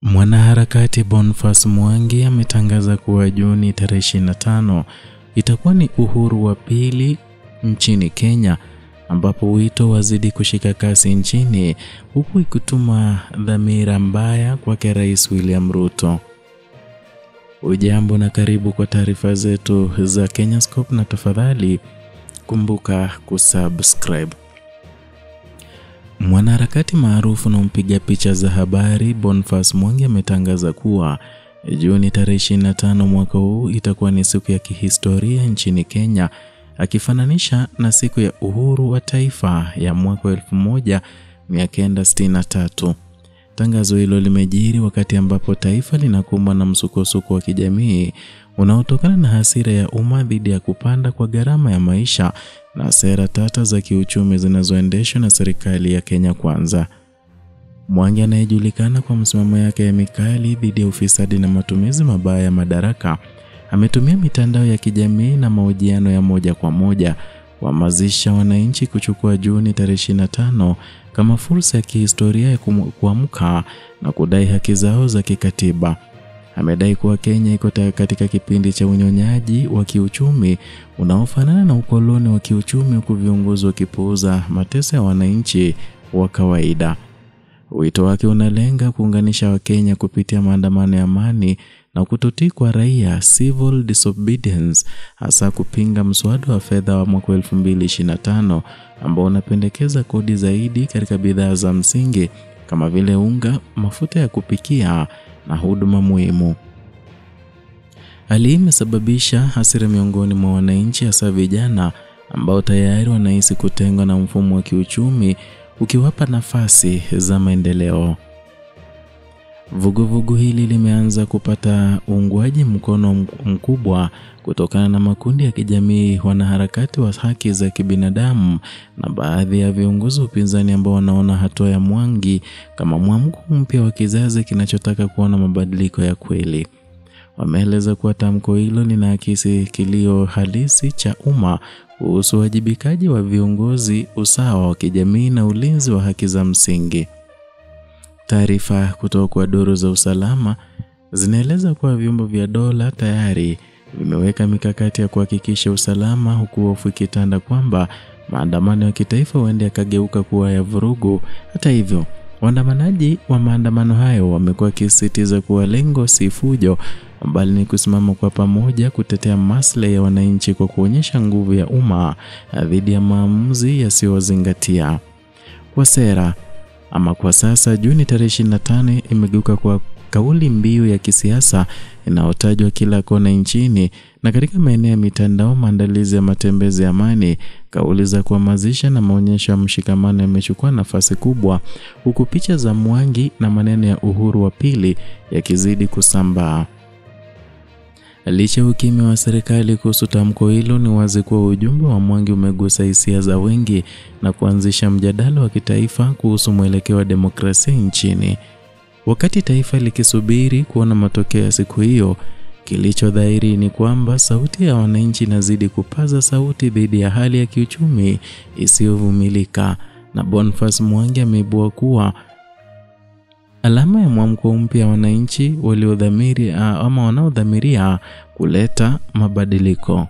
Mwanaharakati Boniface Mwangi ametangaza kuwa Juni 25 itakuwa ni uhuru wa pili nchini Kenya, ambapo wito wazidi kushika kasi nchini huku ikituma dhamira mbaya kwa Rais William Ruto. Ujambo na karibu kwa taarifa zetu za Kenyascope, na tafadhali kumbuka kusubscribe. Mwanaharakati maarufu na mpiga picha za habari Boniface Mwangi ametangaza kuwa Juni 25 mwaka huu itakuwa ni siku ya kihistoria nchini Kenya, akifananisha na siku ya uhuru wa taifa ya mwaka 1963. Tangazo hilo limejiri wakati ambapo taifa linakumbwa na msukosuko wa kijamii unaotokana na hasira ya umma dhidi ya kupanda kwa gharama ya maisha na sera tata za kiuchumi zinazoendeshwa na serikali ya Kenya Kwanza. Mwangi, anayejulikana kwa msimamo yake ya mikali dhidi ya ufisadi na matumizi mabaya ya madaraka, ametumia mitandao ya kijamii na mahojiano ya moja kwa moja kuhamasisha wananchi kuchukua Juni 25 kama fursa ya kihistoria ya kuamka na kudai haki zao za kikatiba. Amedai kuwa Kenya iko katika kipindi cha unyonyaji wa kiuchumi unaofanana na ukoloni wa kiuchumi, huku viongozi wakipuuza mateso ya wananchi wa kawaida. Wito wake unalenga kuunganisha Wakenya kupitia maandamano ya amani na kutotii kwa raia, civil disobedience, hasa kupinga mswada wa fedha wa mwaka 2025 ambao unapendekeza kodi zaidi katika bidhaa za msingi kama vile unga, mafuta ya kupikia na huduma muhimu. Hali hii imesababisha hasira miongoni mwa wananchi, hasa vijana ambao tayari wanahisi kutengwa na mfumo wa kiuchumi ukiwapa nafasi za maendeleo. Vuguvugu hili limeanza kupata uungwaji mkono mkubwa kutokana na makundi ya kijamii, wanaharakati wa haki za kibinadamu na baadhi ya viongozi wa upinzani ambao wanaona hatua ya Mwangi kama mwamko mpya wa kizazi kinachotaka kuona mabadiliko ya kweli. Wameeleza kuwa tamko hilo linaakisi kilio halisi cha umma kuhusu wajibikaji wa viongozi, usawa wa kijamii na ulinzi wa haki za msingi. Taarifa kutoka kwa duru za usalama zinaeleza kuwa vyombo vya dola tayari vimeweka mikakati ya kuhakikisha usalama, huku hofu ikitanda kwamba maandamano ya kitaifa huenda yakageuka kuwa ya vurugu. Hata hivyo, waandamanaji wa maandamano hayo wamekuwa wakisisitiza kuwa lengo si fujo, bali ni kusimama kwa pamoja kutetea maslahi ya wananchi kwa kuonyesha nguvu ya umma dhidi ya maamuzi yasiyozingatia kwa sera. Ama kwa sasa Juni 25 imegeuka kwa kauli mbiu ya kisiasa inayotajwa kila kona nchini, na katika maeneo ya mitandao maandalizi ya matembezi ya amani, kauli za kuhamasisha na maonyesho ya mshikamano yamechukua nafasi kubwa, huku picha za Mwangi na maneno ya uhuru wa pili yakizidi kusambaa. Licha ya ukimya wa serikali kuhusu tamko hilo, ni wazi kuwa ujumbe wa Mwangi umegusa hisia za wengi na kuanzisha mjadala wa kitaifa kuhusu mwelekeo wa demokrasia nchini. Wakati taifa likisubiri kuona matokeo ya siku hiyo, kilicho dhahiri ni kwamba sauti ya wananchi inazidi kupaza sauti dhidi ya hali ya kiuchumi isiyovumilika, na Boniface Mwangi ameibua kuwa alama ya mwamko mpya wa wananchi waliodhamiria ama wanaodhamiria kuleta mabadiliko.